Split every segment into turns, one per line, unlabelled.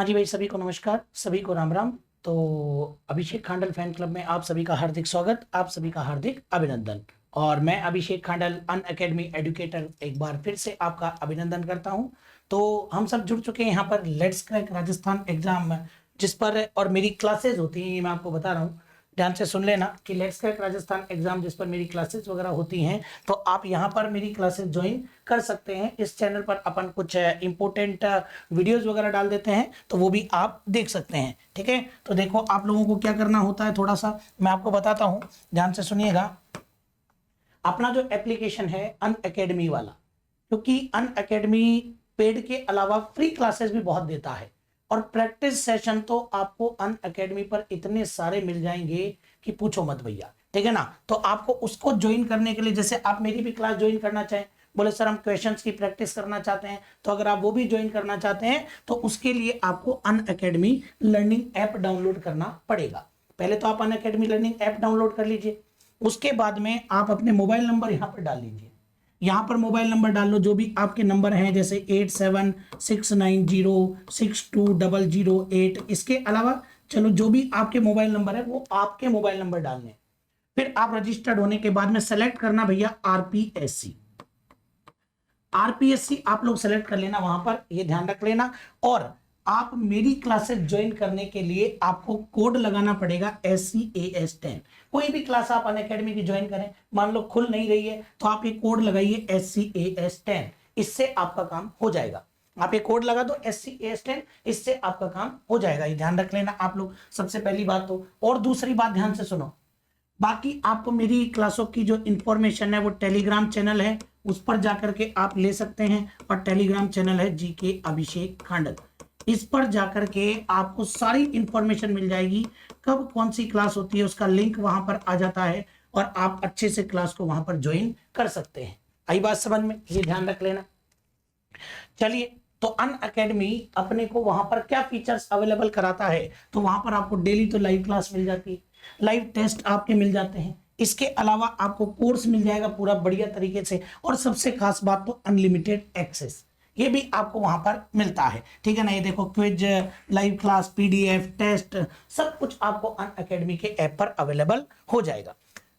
हाँ जी भाई, सभी को नमस्कार, सभी को राम राम। तो अभिषेक खांडल फैन क्लब में आप सभी का हार्दिक स्वागत, आप सभी का हार्दिक अभिनंदन। और मैं अभिषेक खांडल अन अकेडमी एडुकेटर एक बार फिर से आपका अभिनंदन करता हूं। तो हम सब जुड़ चुके हैं यहाँ पर लेट्स क्रैक राजस्थान एग्जाम, जिस पर और मेरी क्लासेस होती हैं, ये मैं आपको बता रहा हूँ। ध्यान से सुन लेना कि लेट्स क्रैक राजस्थान एग्जाम जिस पर मेरी क्लासेस वगैरह होती हैं, तो आप यहाँ पर मेरी क्लासेस ज्वाइन कर सकते हैं। इस चैनल पर अपन कुछ इंपॉर्टेंट वीडियोस वगैरह डाल देते हैं, तो वो भी आप देख सकते हैं। ठीक है, तो देखो आप लोगों को क्या करना होता है, थोड़ा सा मैं आपको बताता हूँ, ध्यान से सुनिएगा। अपना जो एप्लीकेशन है अन अकेडमी वाला, क्योंकि अन अकेडमी पेड के अलावा फ्री क्लासेस भी बहुत देता है, और प्रैक्टिस सेशन तो आपको अन अकेडमी पर इतने सारे मिल जाएंगे कि पूछो मत भैया। ठीक है ना, तो आपको उसको ज्वाइन करने के लिए, जैसे आप मेरी भी क्लास ज्वाइन करना चाहें, बोले सर हम क्वेश्चंस की प्रैक्टिस करना चाहते हैं, तो अगर आप वो भी ज्वाइन करना चाहते हैं तो उसके लिए आपको अन अकेडमी लर्निंग ऐप डाउनलोड करना पड़ेगा। पहले तो आप अन अकेडमी लर्निंग ऐप डाउनलोड कर लीजिए, उसके बाद में आप अपने मोबाइल नंबर यहाँ पर डाल लीजिए। यहाँ पर मोबाइल नंबर डाल लो, जो भी आपके नंबर हैं, जैसे 8769062008। इसके अलावा चलो जो भी आपके मोबाइल नंबर है वो आपके मोबाइल नंबर डालने। फिर आप रजिस्टर्ड होने के बाद में सेलेक्ट करना भैया आरपीएससी। आरपीएससी आप लोग सेलेक्ट कर लेना, वहां पर ये ध्यान रख लेना। और आप मेरी क्लासेस ज्वाइन करने के लिए आपको कोड लगाना पड़ेगा SCAS10। कोई भी क्लास आप अन अकेडमी की ज्वाइन करें, मान लो खुल नहीं रही है, तो आप ये कोड लगाइए SCAS10, इससे आपका काम हो जाएगा। आप ये कोड लगा दो SCAS10, इससे आपका काम हो जाएगा। ये ध्यान रख लेना आप लोग, सबसे पहली बात तो। और दूसरी बात ध्यान से सुनो, बाकी आपको मेरी क्लासों की जो इंफॉर्मेशन है वो टेलीग्राम चैनल है, उस पर जाकर के आप ले सकते हैं। और टेलीग्राम चैनल है जीके अभिषेक खांडल, इस पर जाकर के आपको सारी इंफॉर्मेशन मिल जाएगी, कब कौन सी क्लास होती है उसका लिंक वहां पर आ जाता है, और आप अच्छे से क्लास को वहां पर ज्वाइन कर सकते हैं। आई बात समझ में, ये ध्यान रख लेना। चलिए, तो अन अकेडमी अपने को वहां पर क्या फीचर्स अवेलेबल कराता है, तो वहां पर आपको डेली तो लाइव क्लास मिल जाती है, लाइव टेस्ट आपके मिल जाते हैं, इसके अलावा आपको कोर्स मिल जाएगा पूरा बढ़िया तरीके से, और सबसे खास बात तो अनलिमिटेड एक्सेस, ये भी आपको वहां पर मिलता है। ठीक है ना, ये देखो quiz, live class, PDF, test, सब कुछ आपको अन अकेडमी के ऐप पर अवेलेबल हो जाएगा।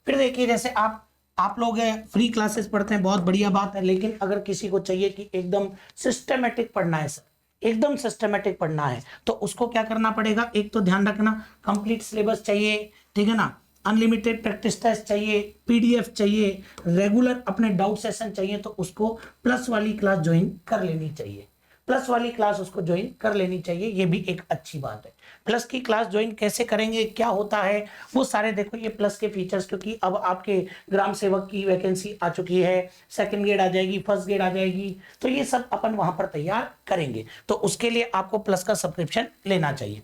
फिर देखिए, जैसे आप लोग फ्री क्लासेस पढ़ते हैं, बहुत बढ़िया बात है, लेकिन अगर किसी को चाहिए कि एकदम सिस्टमेटिक पढ़ना है सर, एकदम सिस्टमेटिक पढ़ना है, तो उसको क्या करना पड़ेगा, एक तो ध्यान रखना कंप्लीट सिलेबस चाहिए। ठीक है ना, अनलिमिटेड प्रैक्टिस टेस्ट चाहिए, PDF चाहिए, रेगुलर अपने डाउट सेशन चाहिए, तो उसको प्लस वाली क्लास ज्वाइन कर लेनी चाहिए। प्लस वाली क्लास उसको ज्वाइन कर लेनी चाहिए, ये भी एक अच्छी बात है। प्लस की क्लास ज्वाइन कैसे करेंगे, क्या होता है वो सारे देखो, ये प्लस के फीचर्स, क्योंकि अब आपके ग्राम सेवक की वैकेंसी आ चुकी है, सेकंड ग्रेड आ जाएगी, फर्स्ट ग्रेड आ जाएगी, तो ये सब अपन वहां पर तैयार करेंगे। तो उसके लिए आपको प्लस का सब्सक्रिप्शन लेना चाहिए।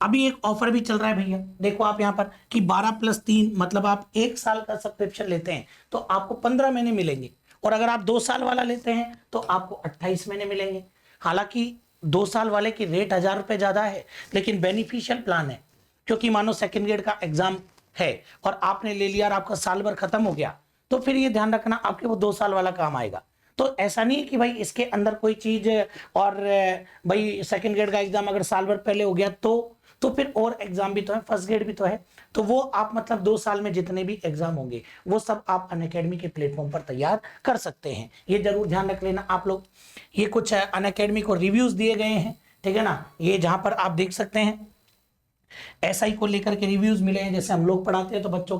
अभी एक ऑफर भी चल रहा है भैया, देखो आप यहाँ पर कि 12+3, मतलब आप 1 साल का सब्सक्रिप्शन लेते हैं तो आपको 15 महीने मिलेंगे, और अगर आप 2 साल वाला लेते हैं तो आपको 28 महीने मिलेंगे। हालांकि 2 साल वाले की रेट 1000 रुपए ज्यादा है, लेकिन बेनिफिशियल प्लान है, क्योंकि मानो सेकेंड ग्रेड का एग्जाम है और आपने ले लिया और आपका साल भर खत्म हो गया, तो फिर ये ध्यान रखना आपके वो 2 साल वाला काम आएगा। तो ऐसा नहीं है कि भाई इसके अंदर कोई चीज, और भाई सेकंड ग्रेड का एग्जाम अगर साल भर पहले हो गया तो फिर और एग्जाम भी तो है, फर्स्ट ग्रेड भी तो है, तो वो आप मतलब 2 साल में जितने भी एग्जाम होंगे वो सब आप अनअकैडमी के प्लेटफॉर्म पर तैयार कर सकते हैं। ये जरूर ध्यान रख लेना आप लोग। ये कुछ अनअकैडमी को रिव्यूज दिए गए हैं, ठीक है ना, ये जहां पर आप देख सकते हैं SI को लेकर के रिव्यूज मिले हैं। जैसे हम लोग पढ़ाते हैं तो बच्चों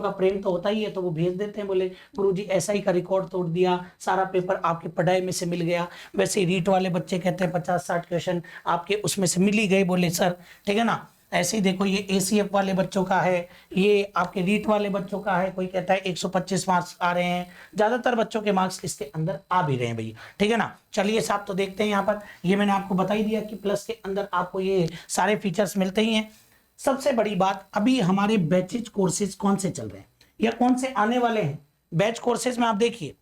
का प्रेम तो होता ही है, तो वो भेज देते हैं, बोले गुरुजी SI का रिकॉर्ड तोड़ दिया, सारा पेपर आपके पढ़ाई में से मिल गया। वैसे ही रीट वाले बच्चे कहते हैं 50-60 क्वेश्चन आपके उसमें से मिल ही गए, बोले सर। ठीक है ना, ऐसे ही देखो ये ACF वाले बच्चों का है, ये आपके रीट वाले बच्चों का है, कोई कहता है 125 मार्क्स आ रहे हैं, ज्यादातर बच्चों के मार्क्स इसके अंदर आ भी रहे हैं भैया। ठीक है ना, चलिए साहब, तो देखते हैं यहाँ पर, ये मैंने आपको बता ही दिया कि प्लस के अंदर आपको ये सारे फीचर्स मिलते ही हैं। सबसे बड़ी बात, अभी हमारे बैचेज कोर्सेज कौन से चल रहे हैं या कौन से आने वाले हैं बैच कोर्सेज में, आप देखिए।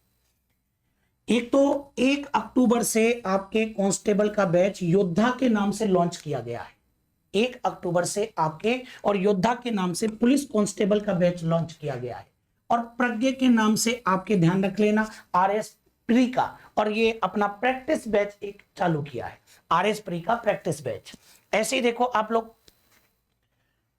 एक तो 1 अक्टूबर से आपके कांस्टेबल का बैच योद्धा के नाम से लॉन्च किया गया है। 1 अक्टूबर से आपके और योद्धा के नाम से पुलिस कांस्टेबल का बैच लॉन्च किया गया है। और प्रज्ञा के नाम से आपके, ध्यान रख लेना, RS प्री का, और ये अपना प्रैक्टिस बैच एक चालू किया है, RS प्री का प्रैक्टिस बैच। ऐसे ही देखो आप लोग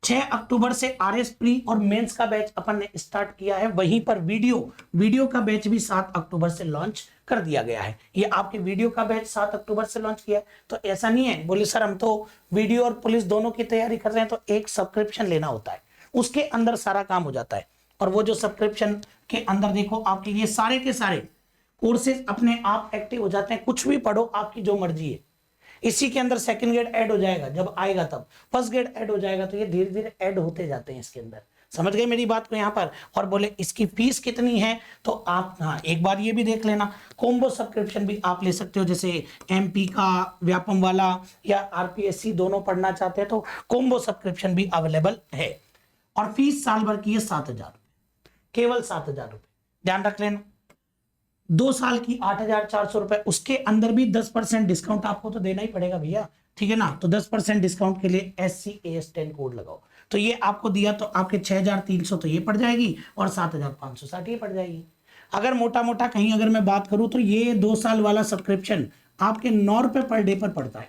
6 अक्टूबर से RS प्री और मेंस का बैच अपन ने स्टार्ट किया है। वहीं पर वीडियो का बैच भी 7 अक्टूबर से लॉन्च कर दिया गया है। ये आपके वीडियो का बैच 7 अक्टूबर से लॉन्च किया है। तो ऐसा नहीं है बोले सर हम तो वीडियो और पुलिस दोनों की तैयारी कर रहे हैं, तो एक सब्सक्रिप्शन लेना होता है, उसके अंदर सारा काम हो जाता है। और वो जो सब्सक्रिप्शन के अंदर देखो आपके ये सारे के सारे कोर्सेज अपने आप एक्टिव हो जाते हैं। कुछ भी पढ़ो, आपकी जो मर्जी है। इसी के अंदर सेकंड ग्रेड ऐड हो जाएगा, जब आएगा तब फर्स्ट ग्रेड ऐड हो जाएगा, तो ये धीरे धीरे ऐड होते जाते हैं इसके अंदर। समझ गए मेरी बात को यहाँ पर? और बोले इसकी फीस कितनी है, तो आप हाँ एक बार ये भी देख लेना। कॉम्बो सब्सक्रिप्शन भी आप ले सकते हो, जैसे MP का व्यापम वाला या RPSC दोनों पढ़ना चाहते हैं तो कॉम्बो सब्सक्रिप्शन भी अवेलेबल है। और फीस साल भर की है 7,000, केवल 7,000 रुपए, ध्यान रख लेना। 2 साल की 8,400 रुपए, उसके अंदर भी 10% डिस्काउंट आपको तो देना ही पड़ेगा भैया, ठीक है ना। तो 10% डिस्काउंट के लिए SCAS10 कोड लगाओ, तो ये आपको दिया तो आपके 6,300 तो ये पड़ जाएगी और 7,560 ये पड़ जाएगी। अगर मोटा मोटा कहीं अगर मैं बात करूं तो ये 2 साल वाला सब्सक्रिप्शन आपके 9 रुपए पर डे पर पड़ता है।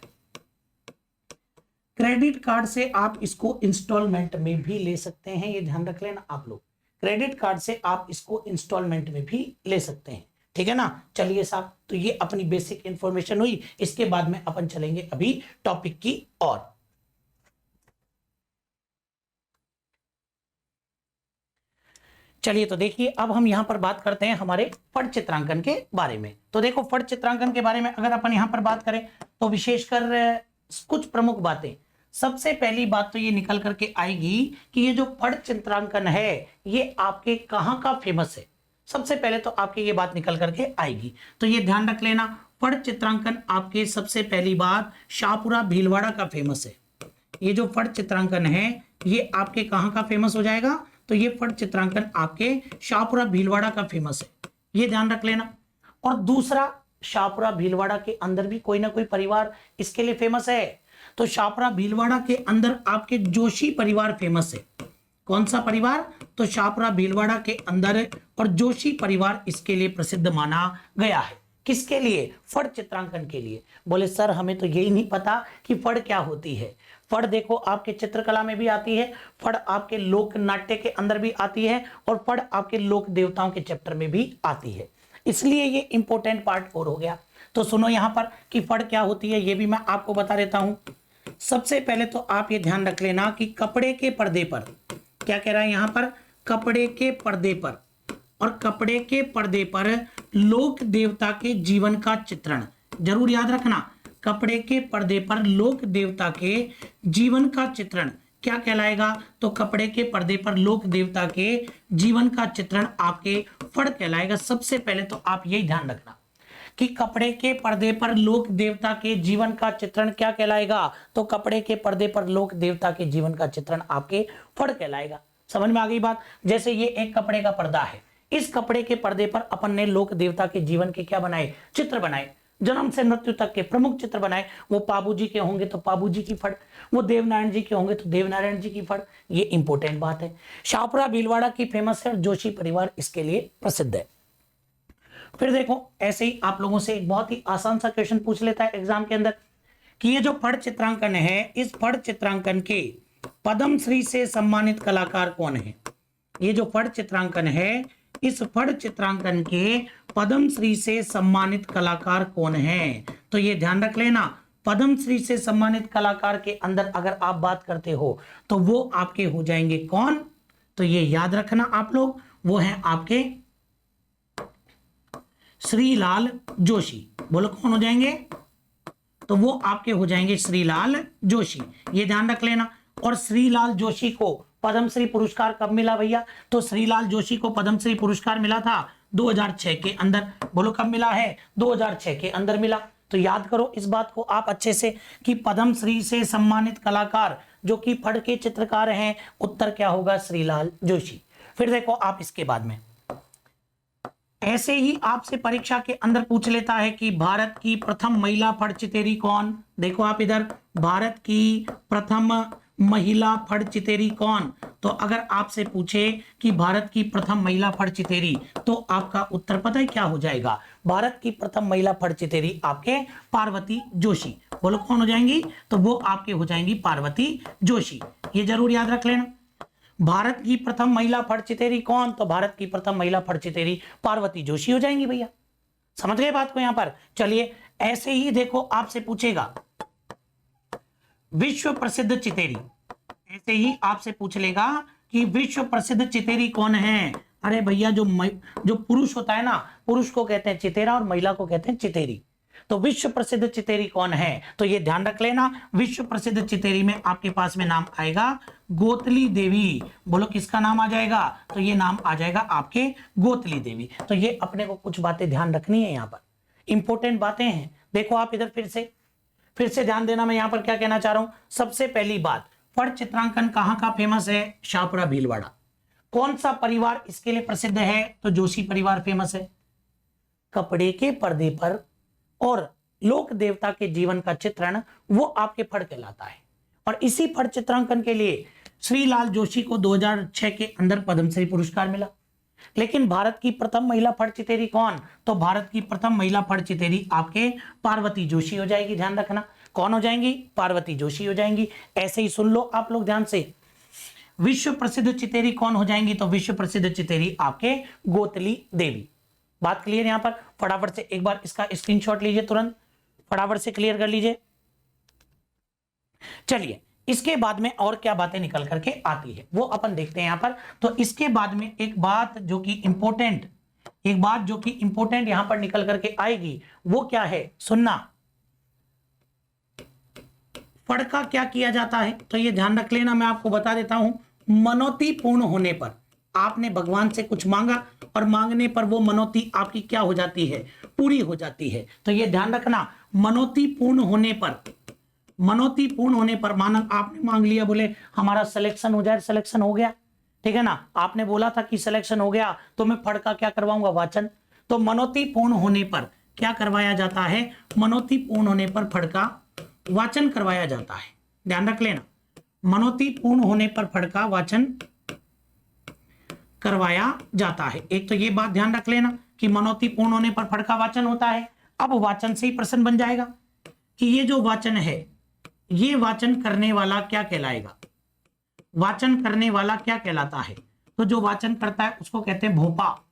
क्रेडिट कार्ड से आप इसको इंस्टॉलमेंट में भी ले सकते हैं, ये ध्यान रख लेना आप लोग। क्रेडिट कार्ड से आप इसको इंस्टॉलमेंट में भी ले सकते हैं, ठीक है ना। चलिए साहब, तो ये अपनी बेसिक इंफॉर्मेशन हुई। इसके बाद में अपन चलेंगे अभी टॉपिक की और। चलिए तो देखिए, अब हम यहां पर बात करते हैं हमारे फट चित्रांकन के बारे में। तो देखो फट चित्रांकन के बारे में अगर अपन यहां पर बात करें तो विशेषकर कुछ प्रमुख बातें। सबसे पहली बात तो ये निकल करके आएगी कि ये जो फट चित्रांकन है ये आपके कहां का फेमस है। सबसे पहले तो आपकी ये बात निकल करके आएगी, तो ये ध्यान रख लेना। फट चित्रांकन आपके सबसे पहली बात शाहपुरा भीलवाड़ा का फेमस है। ये जो फट चित्रांकन है ये आपके कहां का फेमस हो जाएगा, तो ये फट चित्रांकन आपके शाहपुरा भीलवाड़ा का फेमस है, ये ध्यान रख लेना। और दूसरा, शाहपुरा भीलवाड़ा के अंदर भी कोई ना कोई परिवार इसके लिए फेमस है। तो शाहपुरा भीलवाड़ा के अंदर आपके जोशी परिवार फेमस है। कौन सा परिवार? तो शाहपुरा भीलवाड़ा के अंदर और जोशी परिवार इसके लिए प्रसिद्ध माना गया है। किसके लिए? फट चित्रांकन के लिए। बोले सर हमें तो यही नहीं पता कि फट क्या होती है। फट देखो आपके चित्रकला में भी आती है, फट आपके लोक नाट्य के अंदर भी आती है, और फट आपके लोक देवताओं के चैप्टर में भी आती है, इसलिए ये इंपॉर्टेंट पार्ट और हो गया। तो सुनो यहां पर कि फट क्या होती है, ये भी मैं आपको बता देता हूं। सबसे पहले तो आप ये ध्यान रख लेना कि कपड़े के पर्दे पर, क्या कह रहा है यहां पर, कपड़े के पर्दे पर, और कपड़े के पर्दे पर लोक देवता के जीवन का चित्रण, जरूर याद रखना। कपड़े के पर्दे पर लोक देवता के जीवन का चित्रण क्या कहलाएगा? तो कपड़े के पर्दे पर लोक देवता के जीवन का चित्रण आपके फट कहलाएगा। सबसे पहले तो आप यही ध्यान रखना कि कपड़े के पर्दे पर लोक देवता के जीवन का चित्रण क्या कहलाएगा, तो कपड़े के पर्दे पर लोक देवता के जीवन का चित्रण आपके फट कहलाएगा। समझ में आ गई बात? जैसे ये एक कपड़े का पर्दा है, इस कपड़े के पर्दे पर अपन ने लोक देवता के जीवन के क्या बनाए? चित्र बनाए, जन्म से मृत्यु तक के प्रमुख चित्र बनाए। वो पाबू जी के होंगे तो पाबू जी की फट, वो देवनारायण जी के होंगे तो देवनारायण जी की फट। ये इंपॉर्टेंट बात है। शाहपुरा भीलवाड़ा की फेमस है, जोशी परिवार इसके लिए प्रसिद्ध है। फिर देखो ऐसे ही आप लोगों से एक बहुत ही आसान सा क्वेश्चन पूछ लेता है एग्जाम के अंदर कि ये जो फट चित्रांकन है, इस फट चित्रांकन के पद्मश्री से सम्मानित कलाकार कौन है? ये जो फट चित्रांकन है, इस फट चित्रांकन के पद्मश्री से सम्मानित कलाकार कौन है? तो ये ध्यान रख लेना, पद्मश्री से सम्मानित कलाकार के अंदर अगर आप बात करते हो तो वो आपके हो जाएंगे कौन? तो ये याद रखना आप लोग, वो है आपके श्रीलाल जोशी। बोलो कौन हो जाएंगे? तो वो आपके हो जाएंगे श्रीलाल जोशी, ये ध्यान रख लेना। और श्रीलाल जोशी को पद्मश्री पुरस्कार कब मिला भैया? तो श्रीलाल जोशी को पद्मश्री पुरस्कार मिला था 2006 के अंदर। बोलो कब मिला है? 2006 के अंदर मिला। तो याद करो इस बात को आप अच्छे से कि पद्मश्री से सम्मानित कलाकार जो कि फट के चित्रकार हैं, उत्तर क्या होगा? श्रीलाल जोशी। फिर देखो आप इसके बाद में ऐसे ही आपसे परीक्षा के अंदर पूछ लेता है कि भारत की प्रथम महिला फट चितेरी कौन? देखो आप इधर, भारत की प्रथम महिला फड़ चितेरी कौन? तो अगर आपसे पूछे कि भारत की प्रथम महिला फड़ चितेरी, तो आपका उत्तर पता है क्या हो जाएगा? भारत की प्रथम महिला फड़ चितेरी आपके पार्वती जोशी। बोलो कौन हो जाएंगी? तो वो आपके हो जाएंगी पार्वती जोशी। ये जरूर याद रख लेना। भारत की प्रथम महिला फड़ चितेरी कौन? तो भारत की प्रथम महिला फड़ चितेरी पार्वती जोशी हो जाएंगी भैया। समझ गए बात को यहां पर? चलिए ऐसे ही देखो आपसे पूछेगा विश्व प्रसिद्ध चितेरी, ऐसे ही आपसे पूछ लेगा कि विश्व प्रसिद्ध चितेरी कौन है? अरे भैया जो पुरुष होता है ना, पुरुष को कहते हैं चितेरा और महिला को कहते हैं चितेरी। तो विश्व प्रसिद्ध चितेरी कौन है? तो ये ध्यान रख लेना, विश्व प्रसिद्ध चितेरी में आपके पास में नाम आएगा गोतली देवी। बोलो किसका नाम आ जाएगा? तो ये नाम आ जाएगा आपके गोतली देवी। तो ये अपने को कुछ बातें ध्यान रखनी है, यहां पर इंपॉर्टेंट बातें हैं। देखो आप इधर फिर से ध्यान देना, मैं यहां पर क्या कहना चाह रहा हूं। सबसे पहली बात, फड़ चित्रांकन कहां का फेमस है? शाहपुरा भीलवाड़ा। कौन सा परिवार इसके लिए प्रसिद्ध है? तो जोशी परिवार फेमस है। कपड़े के पर्दे पर और लोक देवता के जीवन का चित्रण वो आपके फड़ कहलाता है। और इसी फड़ चित्रांकन के लिए श्रीलाल जोशी को 2006 के अंदर पद्मश्री पुरस्कार मिला। लेकिन भारत की प्रथम महिला फड़ चितेरी कौन? तो भारत की प्रथम महिला फड़ चितेरी आपके पार्वती जोशी हो जाएगी। ध्यान रखना, कौन हो जाएंगी? पार्वती जोशी हो जाएंगी। ऐसे ही सुन लो आप लोग ध्यान से। विश्व प्रसिद्ध चितेरी कौन हो जाएंगी? तो विश्व प्रसिद्ध चितेरी आपके गोतली देवी। बात क्लियर यहां पर? फटाफट से एक बार इसका स्क्रीनशॉट लीजिए, तुरंत फटाफट से क्लियर कर लीजिए। चलिए इसके बाद में और क्या बातें निकल करके आती है वो अपन देखते हैं यहां पर। तो इसके बाद में एक बात जो कि इंपॉर्टेंट यहां पर निकल करके आएगी वो क्या है, सुनना। फड़ का क्या किया जाता है? तो ये ध्यान रख लेना, मैं आपको बता देता हूं। मनोती पूर्ण होने पर, आपने भगवान से कुछ मांगा और मांगने पर वो मनोती आपकी क्या हो जाती है? पूरी हो जाती है। तो ये ध्यान रखना, मनोती पूर्ण होने पर माना आपने मांग लिया, बोले हमारा सिलेक्शन हो जाए, सिलेक्शन हो गया, ठीक है ना, आपने बोला था कि सिलेक्शन हो गया तो मैं फड़ का क्या करवाऊंगा? वाचन। तो मनोती पूर्ण होने पर क्या करवाया जाता है? मनोती पूर्ण होने पर फड़ का वाचन करवाया जाता है। ध्यान रख लेना, मनोती पूर्ण होने पर फड़ का वाचन करवाया जाता है। एक तो ये बात ध्यान रख लेना कि मनोती पूर्ण होने पर फड़ का वाचन होता है। अब वाचन से ही प्रश्न बन जाएगा कि ये जो वाचन है, ये वाचन करने वाला क्या कहलाएगा? वाचन करने वाला क्या कहलाता है? तो जो वाचन करता है उसको कहते हैं भोपा।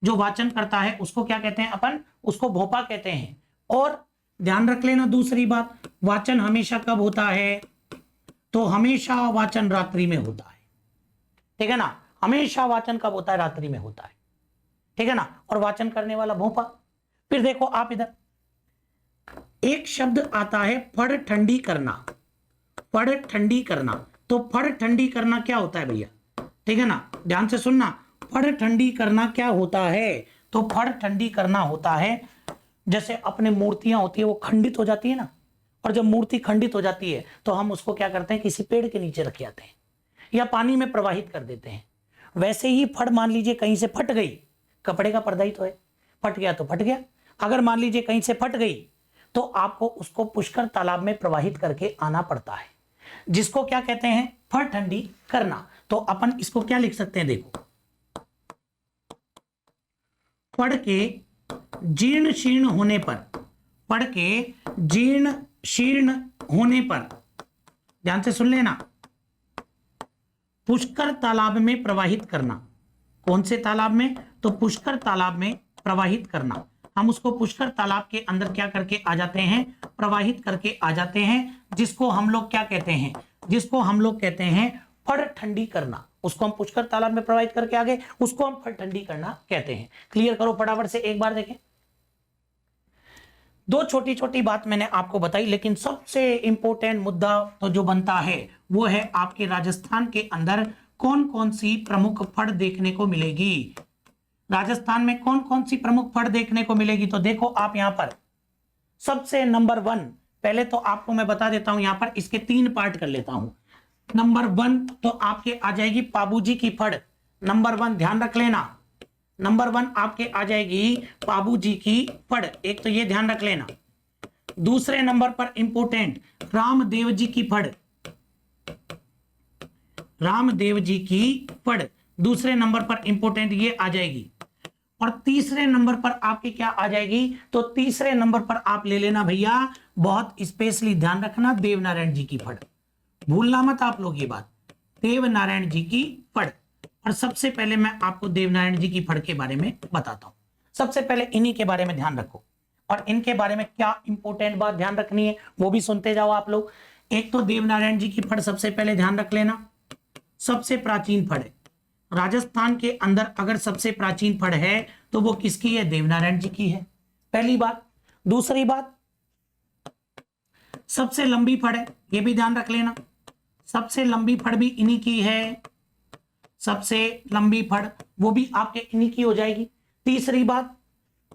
जो वाचन करता है उसको क्या कहते हैं? अपन उसको भोपा कहते हैं। और ध्यान रख लेना दूसरी बात, वाचन हमेशा कब होता है? तो हमेशा वाचन रात्रि में होता है, ठीक है ना। हमेशा वाचन कब होता है? रात्रि में होता है, ठीक है ना। और वाचन करने वाला भोपा। फिर देखो आप इधर एक शब्द आता है फड़ ठंडी करना। फड़ ठंडी करना, तो फड़ ठंडी करना क्या होता है भैया? ठीक है ना, ध्यान से सुनना। फड़ ठंडी करना क्या होता है? तो फड़ ठंडी करना होता है, जैसे अपने मूर्तियां होती है वो खंडित हो जाती है ना, और जब मूर्ति खंडित हो जाती है तो हम उसको क्या करते हैं? किसी पेड़ के नीचे रख आते हैं या पानी में प्रवाहित कर देते हैं। वैसे ही फड़ मान लीजिए कहीं से फट गई, कपड़े का पर्दा ही तो है, फट गया तो फट गया। अगर मान लीजिए कहीं से फट गई तो आपको उसको पुष्कर तालाब में प्रवाहित करके आना पड़ता है, जिसको क्या कहते हैं? फड़ ठंडी करना। तो अपन इसको क्या लिख सकते हैं? देखो, फड़ के जीर्ण शीर्ण होने पर, फड़ के जीर्ण शीर्ण होने पर, ध्यान से सुन लेना, पुष्कर तालाब में प्रवाहित करना। कौन से तालाब में? तो पुष्कर तालाब में प्रवाहित करना। हम उसको पुष्कर तालाब के अंदर क्या करके आ जाते हैं? प्रवाहित करके आ जाते हैं, जिसको हम लोग क्या कहते हैं? जिसको हम लोग कहते हैं फड़ ठंडी करना। उसको हम पुष्कर तालाब में प्रवाहित करके आ गए, उसको हम फड़ ठंडी करना कहते हैं। क्लियर करो फटाफट से एक बार देखें। दो छोटी छोटी बात मैंने आपको बताई, लेकिन सबसे इंपॉर्टेंट मुद्दा तो जो बनता है वो है आपके राजस्थान के अंदर कौन कौन सी प्रमुख फड़ देखने को मिलेगी। राजस्थान में कौन कौन सी प्रमुख फड़ देखने को मिलेगी? तो देखो आप यहां पर सबसे नंबर 1, पहले तो आपको मैं बता देता हूं, यहां पर इसके 3 पार्ट कर लेता हूं। नंबर 1 तो आपके आ जाएगी पाबूजी की फड़। नंबर 1 ध्यान रख लेना, नंबर 1 आपके आ जाएगी पाबूजी की फड़। एक तो ये ध्यान रख लेना। दूसरे नंबर पर इंपोर्टेंट रामदेव जी की फड़। रामदेव जी की फड़। दूसरे नंबर पर इंपोर्टेंट ये आ जाएगी। और तीसरे नंबर पर आपके क्या आ जाएगी, तो तीसरे नंबर पर आप ले लेना भैया, बहुत स्पेशली ध्यान रखना, देवनारायण जी की फड़। भूलना मत आप लोग ये बात, देवनारायण जी की फड़। और सबसे पहले मैं आपको देवनारायण जी की फड़ के बारे में बताता हूं। सबसे पहले इन्हीं के बारे में ध्यान रखो, और इनके बारे में क्या इंपॉर्टेंट बात ध्यान रखनी है वो भी सुनते जाओ आप लोग। एक तो देवनारायण जी की फड़ सबसे पहले ध्यान रख लेना, सबसे प्राचीन फड़ है राजस्थान के अंदर। अगर सबसे प्राचीन फड़ है तो वो किसकी है, देवनारायण जी की है, पहली बात। दूसरी बात, सबसे लंबी फड़ है, ये भी ध्यान रख लेना, सबसे लंबी फड़ भी इन्हीं की है, सबसे लंबी फड़ वो भी आपके इन्हीं की हो जाएगी। तीसरी बात,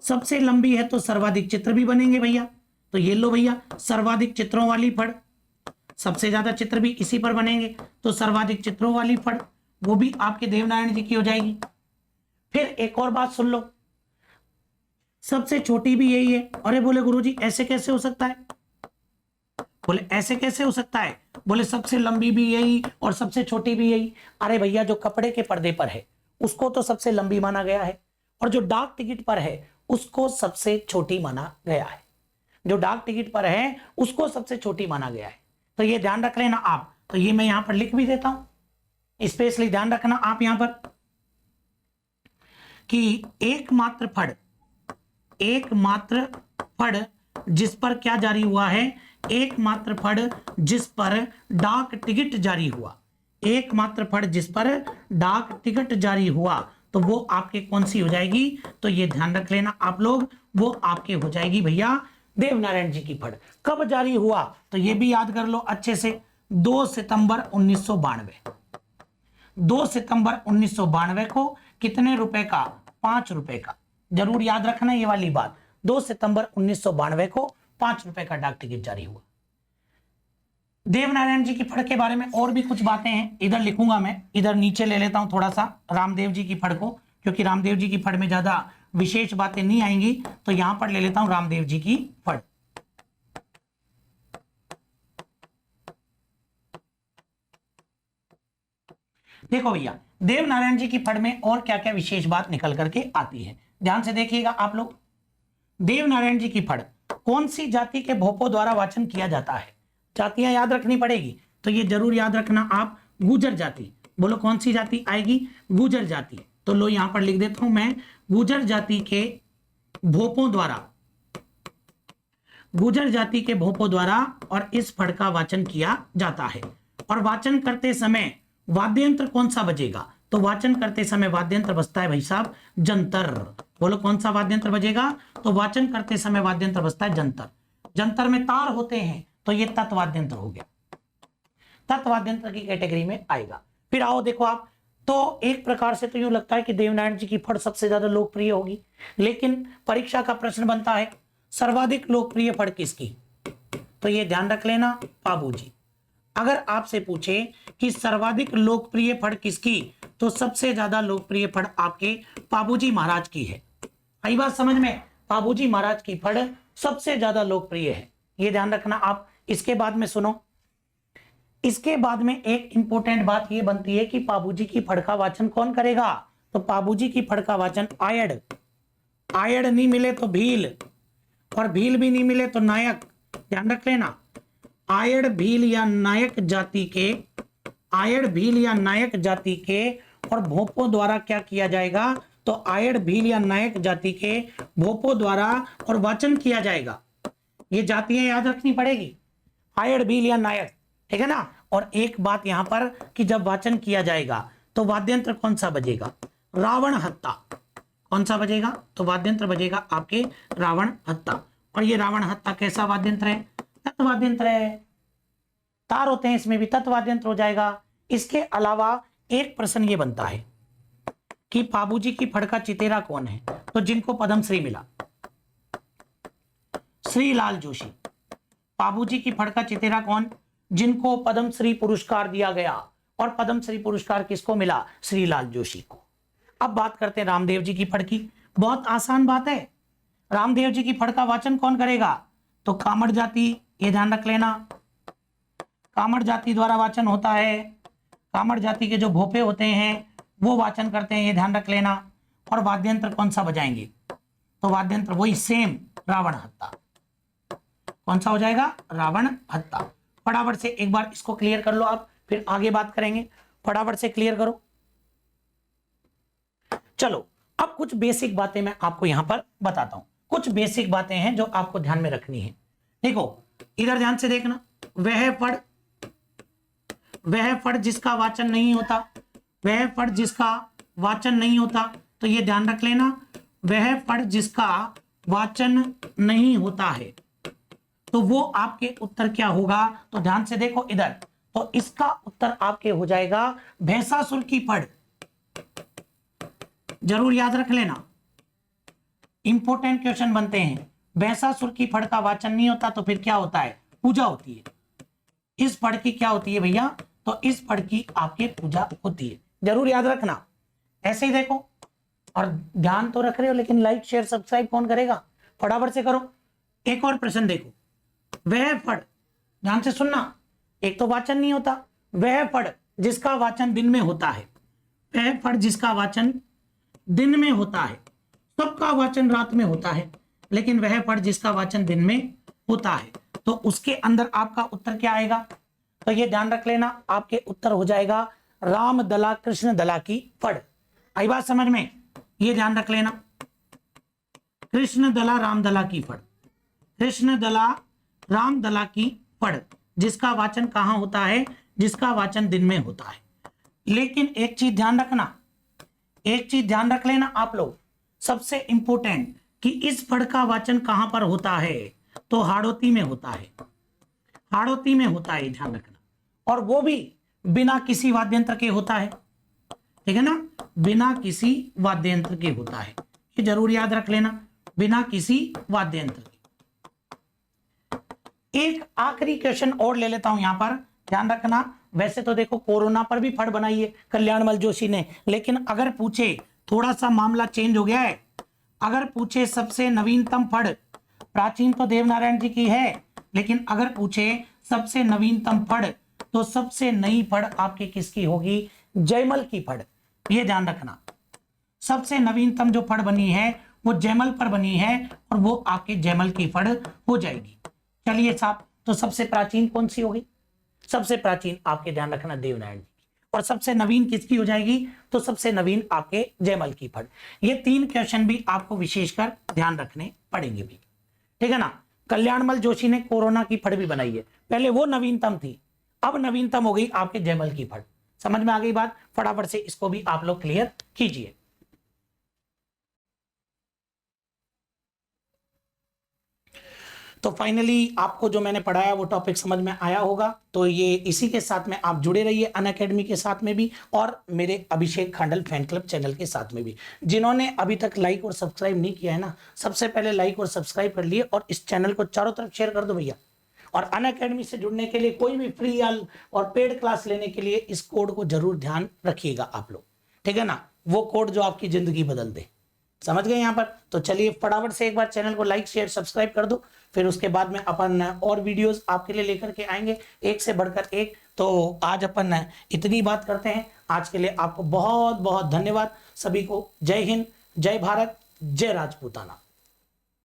सबसे लंबी है तो सर्वाधिक चित्र भी बनेंगे भैया, तो ये लो भैया सर्वाधिक चित्रों वाली फड़, सबसे ज्यादा चित्र भी इसी पर बनेंगे, तो सर्वाधिक चित्रों वाली फड़ वो भी आपके देवनारायण जी की हो जाएगी। फिर एक और बात सुन लो, सबसे छोटी भी यही है। अरे बोले गुरुजी ऐसे कैसे हो सकता है, बोले ऐसे कैसे हो सकता है, बोले सबसे लंबी भी यही और सबसे छोटी भी यही। अरे भैया जो कपड़े के पर्दे पर है उसको तो सबसे लंबी माना गया है, और जो डाक टिकट पर है उसको सबसे छोटी माना गया है, जो डाक टिकट पर है उसको सबसे छोटी माना गया है। तो ये ध्यान रख लेना आप, तो ये मैं यहां पर लिख भी देता हूं, स्पेशली ध्यान रखना आप यहां पर कि एकमात्र फड़ जिस पर क्या जारी हुआ है, एकमात्र फड़ जिस पर डाक टिकट जारी हुआ, एकमात्र फड़ जिस पर डाक टिकट जारी हुआ, तो वो आपके कौन सी हो जाएगी, तो ये ध्यान रख लेना आप लोग, वो आपके हो जाएगी भैया देवनारायण जी की फड़। कब जारी हुआ, तो ये भी याद कर लो अच्छे से, 2 सितंबर 1992। 2 सितंबर 1992 को कितने रुपए का, 5 रुपए का, जरूर याद रखना ये वाली बात, 2 सितंबर 1992 को 5 रुपए का डाक टिकट जारी हुआ। देवनारायण जी की फड़ के बारे में और भी कुछ बातें हैं, इधर लिखूंगा मैं, इधर नीचे ले लेता हूं थोड़ा सा रामदेव जी की फड़ को, क्योंकि रामदेव जी की फड़ में ज्यादा विशेष बातें नहीं आएंगी, तो यहां पर ले लेता हूं रामदेव जी की फड़। देखो भैया देवनारायण जी की फड़ में और क्या क्या विशेष बात निकल करके आती है, ध्यान से देखिएगा आप लोग। देवनारायण जी की फड़ कौन सी जाति के भोपों द्वारा वाचन किया जाता है, जातियां याद रखनी पड़ेगी, तो ये जरूर याद रखना आप, गुर्जर जाति। बोलो कौन सी जाति आएगी, गुर्जर जाति। तो लो यहां पर लिख देता हूं मैं, गुर्जर जाति के भोपों द्वारा, गुर्जर जाति के भोपों द्वारा और इस फड़ का वाचन किया जाता है। और वाचन करते समय वाद्य यंत्र कौन सा बजेगा, तो वाचन करते समय वाद्य यंत्र बजता है भाई साहब जंतर। बोलो कौन सा वाद्य यंत्र बजेगा, तो वाचन करते समय वाद्य यंत्र बजता है जंतर। जंतर में तार होते हैं, तो ये तत्वाद्य यंत्र हो गया, तत्वाद्य यंत्र की कैटेगरी में आएगा। फिर आओ देखो आप, तो एक प्रकार से तो यूं लगता है कि देवनारायण जी की फड़ सबसे ज्यादा लोकप्रिय होगी, लेकिन परीक्षा का प्रश्न बनता है सर्वाधिक लोकप्रिय फड़ किसकी, तो ये ध्यान रख लेना पाबूजी। अगर आपसे पूछे कि सर्वाधिक लोकप्रिय फड़ किसकी, तो सबसे ज्यादा लोकप्रिय फड़ आपके पाबूजी महाराज की है। आई बात समझ में, पाबूजी महाराज की फड़ सबसे ज्यादा लोकप्रिय है, ये ध्यान रखना आप। इसके बाद में सुनो, इसके बाद में एक इंपॉर्टेंट बात ये बनती है कि पाबूजी की फड़ का वाचन कौन करेगा, तो पाबूजी की फड़ का वाचन आयड़, आयड़ नहीं मिले तो भील, और भील भी नहीं मिले तो नायक, ध्यान रख लेना। आयड़ भील या नायक जाति के, आयड़ भील या नायक जाति के और भोपों द्वारा क्या किया जाएगा, तो आयड़ भील या नायक जाति के भोपों द्वारा और वाचन किया जाएगा। ये जातियां याद रखनी पड़ेगी, आयड़ भील या नायक, ठीक है ना। और एक बात यहां पर कि जब वाचन किया जाएगा तो वाद्यंत्र कौन सा बजेगा, रावण हत्ता। कौन सा बजेगा, तो वाद्यंत्र बजेगा आपके रावण हत्ता। और ये रावण हत्ता कैसा वाद्यंत्र है, तत्वाद्यंत्र है, तार होते हैं इसमें भी, तत्वाद्यंत्र हो जाएगा। इसके अलावा एक प्रश्न ये बनता है कि पाबूजी की फड़ का चितेरा कौन है, तो जिनको पद्मश्री मिला, श्रीलाल जोशी। पाबूजी की फड़ का चितेरा कौन, जिनको पद्मश्री पुरस्कार दिया गया, और पद्मश्री पुरस्कार किसको मिला, श्रीलाल जोशी को। अब बात करते हैं रामदेव जी की फड़ की, बहुत आसान बात है। रामदेव जी की फड़ का वाचन कौन करेगा, तो कामड़ जाति, ये ध्यान रख लेना, कामड़ जाति द्वारा वाचन होता है, कामड़ जाति के जो भोपे होते हैं वो वाचन करते हैं, ये ध्यान रख लेना। और वाद्यंत्र कौन सा बजाएंगे, तो वाद्यंत्र वही सेम रावण हत्ता। कौन सा हो जाएगा, रावण हत्ता। फटाफट से एक बार इसको क्लियर कर लो आप, फिर आगे बात करेंगे। फटाफट से क्लियर करो। चलो अब कुछ बेसिक बातें मैं आपको यहां पर बताता हूं। कुछ बेसिक बातें हैं जो आपको ध्यान में रखनी है। देखो इधर ध्यान से देखना, वह फड़ जिसका वाचन नहीं होता, वह फड़ जिसका वाचन नहीं होता, तो ये ध्यान रख लेना, वह फड़ जिसका वाचन नहीं होता है, तो वो आपके उत्तर क्या होगा। तो ध्यान से देखो इधर, तो इसका उत्तर आपके हो जाएगा भैंसासुर की फड़। जरूर याद रख लेना, इंपॉर्टेंट क्वेश्चन बनते हैं। भैंसासुर की फड़ का वाचन नहीं होता तो फिर क्या होता है, पूजा होती है। इस फड़ की क्या होती है भैया, तो इस फड़ की आपके पूजा होती है। जरूर याद रखना। ऐसे ही देखो, और ध्यान तो रख रहे हो लेकिन लाइक शेयर सब्सक्राइब कौन करेगा, फटाफट से करो। एक और प्रश्न देखो, वह फड़, ध्यान से सुनना, एक तो वाचन नहीं होता, वह फड़ जिसका वाचन दिन में होता है, वह फड़ जिसका वाचन दिन में होता है, सबका वाचन रात में होता है, लेकिन वह फड़ जिसका वाचन दिन में होता है, तो उसके अंदर आपका उत्तर क्या आएगा। तो ये ध्यान रख लेना, आपके उत्तर हो जाएगा राम दला कृष्ण दला की फड़। आई बात समझ में, ये ध्यान रख लेना, कृष्ण दला राम दला की फड़, कृष्ण दला राम दला की फड़ जिसका वाचन कहां होता है, जिसका वाचन दिन में होता है। लेकिन एक चीज ध्यान रखना, एक चीज ध्यान रख लेना आप लोग, सबसे इंपॉर्टेंट, कि इस फड़ का वाचन कहां पर होता है, तो हाड़ौती में होता है, हाड़ौती में होता है, ध्यान रखना। और वो भी बिना किसी वाद्यंत्र के होता है, ठीक है ना, बिना किसी वाद्यंत्र के होता है, ये जरूर याद रख लेना, बिना किसी वाद्यंत्र के। एक आखिरी क्वेश्चन और ले लेता हूं यहां पर, ध्यान रखना। वैसे तो देखो कोरोना पर भी फड़ बनाई है कल्याणमल जोशी ने, लेकिन अगर पूछे, थोड़ा सा मामला चेंज हो गया है, अगर पूछे सबसे नवीनतम फड़, प्राचीन तो देवनारायण जी की है, लेकिन अगर पूछे सबसे नवीनतम फड़, तो सबसे नई फड़ आपकी किसकी होगी, जयमल की फड़। ये ध्यान रखना, सबसे नवीनतम जो फड़ बनी है वो जयमल पर बनी है, और वो आपके जयमल की फड़ हो जाएगी। चलिए साहब, तो सबसे प्राचीन कौन सी होगी, सबसे प्राचीन आपके ध्यान रखना देवनारायण जी, और सबसे नवीन किसकी हो जाएगी, तो सबसे नवीन आपके जयमल की फड़। ये तीन क्वेश्चन भी आपको विशेषकर ध्यान रखने पड़ेंगे भी, ठीक है ना। कल्याणमल जोशी ने कोरोना की फड़ भी बनाई है, पहले वो नवीनतम थी, अब नवीनतम हो गई आपके जयमल की फड़। समझ में आ गई बात, फटाफट से इसको भी आप लोग क्लियर कीजिए। तो फाइनली आपको जो मैंने पढ़ाया वो टॉपिक समझ में आया होगा। तो ये इसी के साथ में आप जुड़े रहिए अनअकैडमी के साथ में भी, और मेरे अभिषेक खांडल फैन क्लब चैनल के साथ में भी। जिन्होंने अभी तक लाइक और सब्सक्राइब नहीं किया है ना, सबसे पहले लाइक और सब्सक्राइब कर लिए, और इस चैनल को चारों तरफ शेयर कर दो भैया। और अनअकैडमी से जुड़ने के लिए, कोई भी फ्री और पेड क्लास लेने के लिए इस कोड को जरूर ध्यान रखिएगा आप लोग, ठीक है ना, वो कोड जो आपकी जिंदगी बदल दे। समझ गए यहाँ पर। तो चलिए फटाफट से एक बार चैनल को लाइक शेयर सब्सक्राइब कर दो, फिर उसके बाद में अपन और वीडियोस आपके लिए लेकर के आएंगे, एक से बढ़कर एक। तो आज अपन इतनी बात करते हैं, आज के लिए आपको बहुत बहुत धन्यवाद। सभी को जय हिंद, जय भारत, जय राजपूताना।